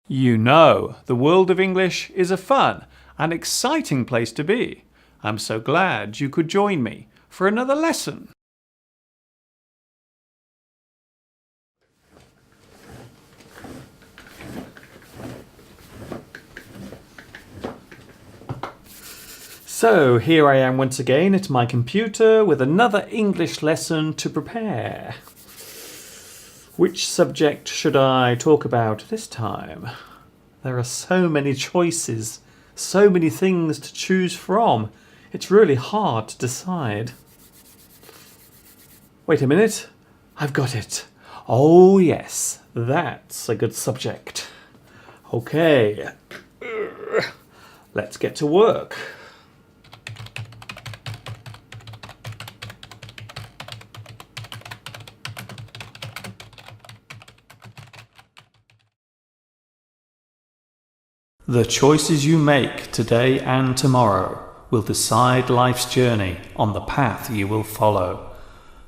You know, the world of English is a fun and exciting place to be. I'm so glad you could join me for another lesson. So here I am once again at my computer with another English lesson to prepare. Which subject should I talk about this time? There are so many choices, so many things to choose from. It's really hard to decide. Wait a minute, I've got it. Oh yes, that's a good subject. Okay, let's get to work. The choices you make today and tomorrow will decide life's journey on the path you will follow.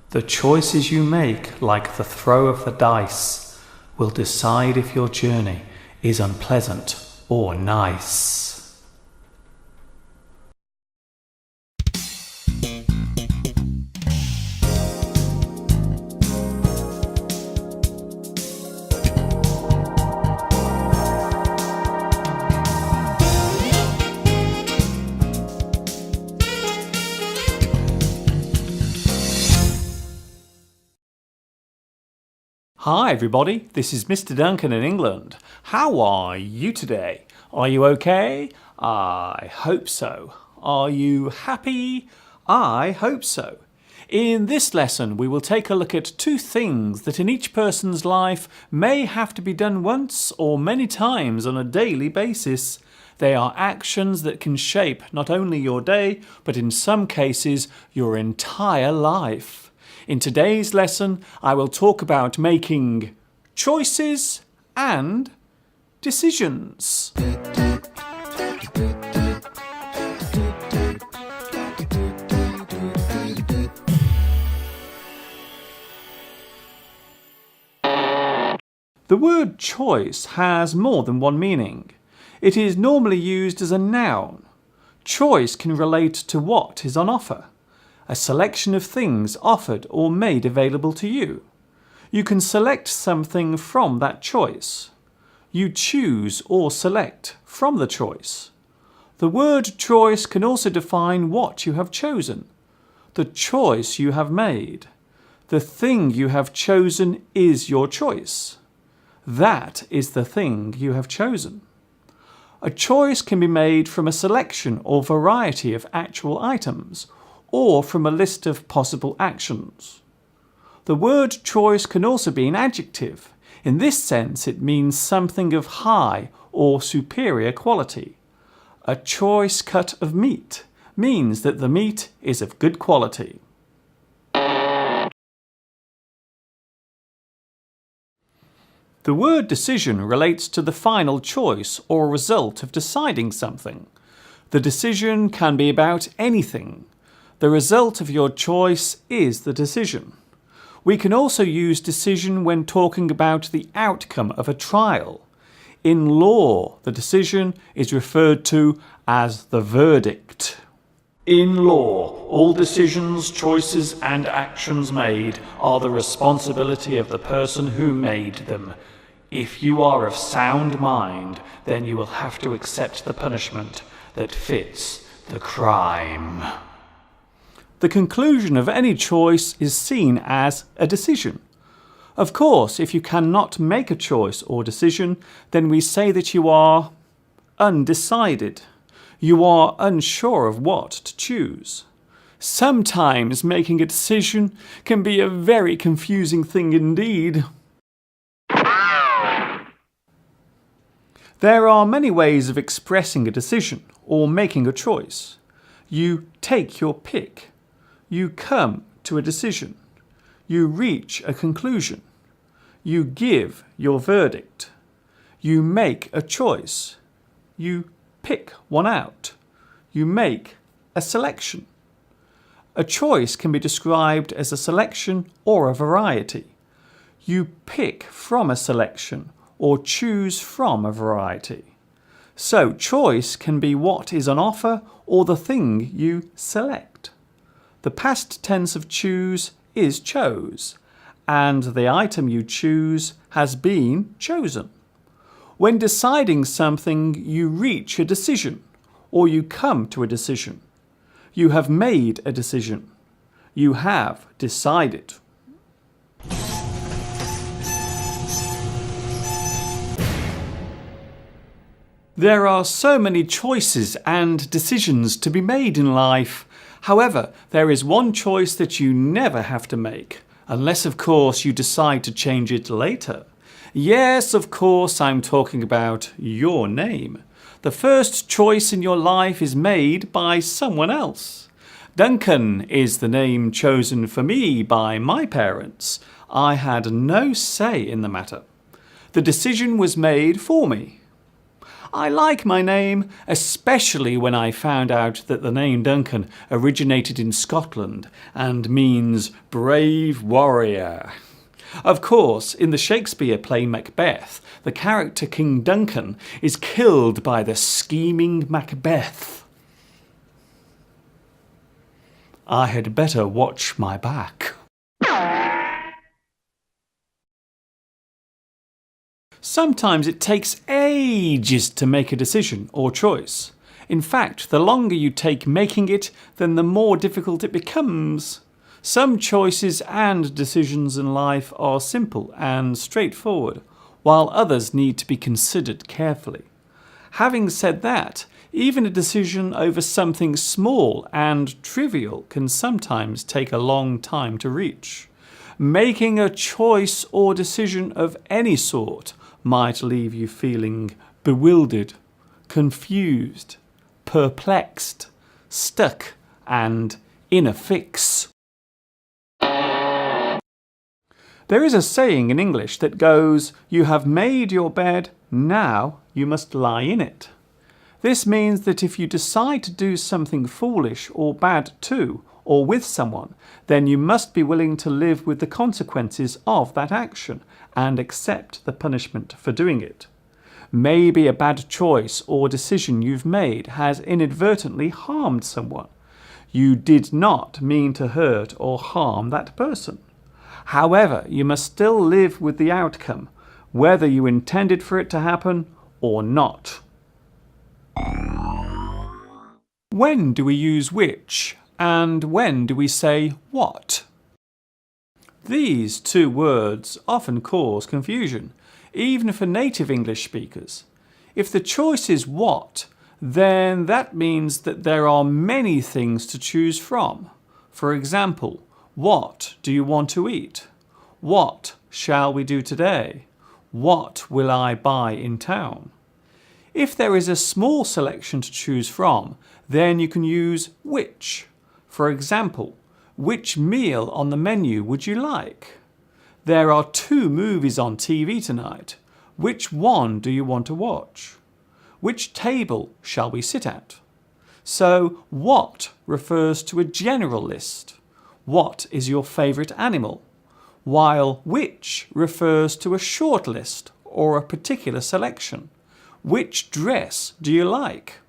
The choices you make, like the throw of the dice, will decide if your journey is unpleasant or nice. Hi everybody, this is Mr. Duncan in England. How are you today? Are you okay? I hope so. Are you happy? I hope so. In this lesson we will take a look at two things that in each person's life may have to be done once or many times on a daily basis. They are actions that can shape not only your day, but in some cases your entire life. In today's lesson, I will talk about making choices and decisions. The word choice has more than one meaning. It is normally used as a noun. Choice can relate to what is on offer. A selection of things offered or made available to you. You can select something from that choice. You choose or select from the choice. The word choice can also define what you have chosen, the choice you have made. The thing you have chosen is your choice. That is the thing you have chosen. A choice can be made from a selection or variety of actual items, or from a list of possible actions. The word choice can also be an adjective. In this sense, it means something of high or superior quality. A choice cut of meat means that the meat is of good quality. The word decision relates to the final choice or result of deciding something. The decision can be about anything. The result of your choice is the decision. We can also use decision when talking about the outcome of a trial. In law, the decision is referred to as the verdict. In law, all decisions, choices and actions made are the responsibility of the person who made them. If you are of sound mind, then you will have to accept the punishment that fits the crime. The conclusion of any choice is seen as a decision. Of course, if you cannot make a choice or decision, then we say that you are undecided. You are unsure of what to choose. Sometimes making a decision can be a very confusing thing indeed. There are many ways of expressing a decision or making a choice. You take your pick. You come to a decision. You reach a conclusion. You give your verdict. You make a choice. You pick one out. You make a selection. A choice can be described as a selection or a variety. You pick from a selection or choose from a variety. So, choice can be what is on offer or the thing you select. The past tense of choose is chose, and the item you choose has been chosen. When deciding something, you reach a decision, or you come to a decision. You have made a decision. You have decided. There are so many choices and decisions to be made in life. However, there is one choice that you never have to make, unless of course you decide to change it later. Yes, of course, I'm talking about your name. The first choice in your life is made by someone else. Duncan is the name chosen for me by my parents. I had no say in the matter. The decision was made for me. I like my name, especially when I found out that the name Duncan originated in Scotland and means brave warrior. Of course, in the Shakespeare play Macbeth, the character King Duncan is killed by the scheming Macbeth. I had better watch my back. Sometimes it takes ages to make a decision or choice. In fact, the longer you take making it, then the more difficult it becomes. Some choices and decisions in life are simple and straightforward, while others need to be considered carefully. Having said that, even a decision over something small and trivial can sometimes take a long time to reach. Making a choice or decision of any sort might leave you feeling bewildered, confused, perplexed, stuck, and in a fix. There is a saying in English that goes, "You have made your bed, now you must lie in it." This means that if you decide to do something foolish or bad to or with someone, then you must be willing to live with the consequences of that action and accept the punishment for doing it. Maybe a bad choice or decision you've made has inadvertently harmed someone. You did not mean to hurt or harm that person. However, you must still live with the outcome, whether you intended for it to happen or not. When do we use which, and when do we say what? These two words often cause confusion, even for native English speakers. If the choice is what, then that means that there are many things to choose from. For example, what do you want to eat? What shall we do today? What will I buy in town? If there is a small selection to choose from, then you can use which. For example, which meal on the menu would you like? There are 2 movies on TV tonight. Which one do you want to watch? Which table shall we sit at? So, what refers to a general list. What is your favourite animal? While which refers to a short list or a particular selection. Which dress do you like?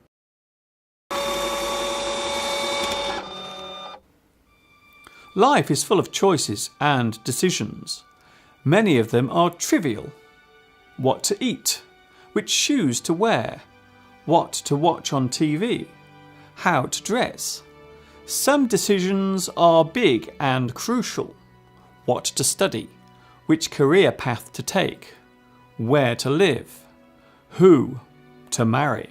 Life is full of choices and decisions. Many of them are trivial. What to eat, which shoes to wear, what to watch on TV, how to dress. Some decisions are big and crucial. What to study, which career path to take, where to live, who to marry.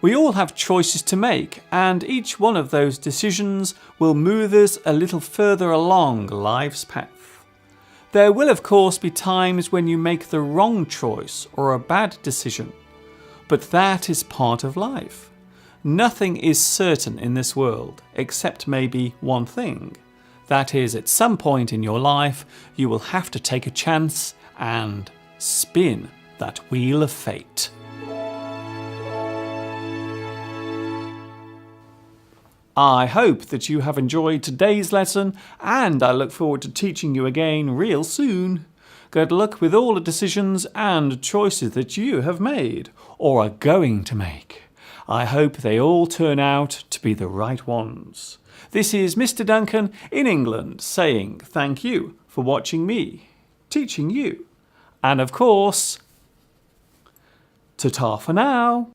We all have choices to make, and each one of those decisions will move us a little further along life's path. There will of course be times when you make the wrong choice or a bad decision, but that is part of life. Nothing is certain in this world, except maybe one thing. That is, at some point in your life, you will have to take a chance and spin that wheel of fate. I hope that you have enjoyed today's lesson, and I look forward to teaching you again real soon. Good luck with all the decisions and choices that you have made or are going to make. I hope they all turn out to be the right ones. This is Mr. Duncan in England saying thank you for watching me, teaching you. And of course, ta-ta for now.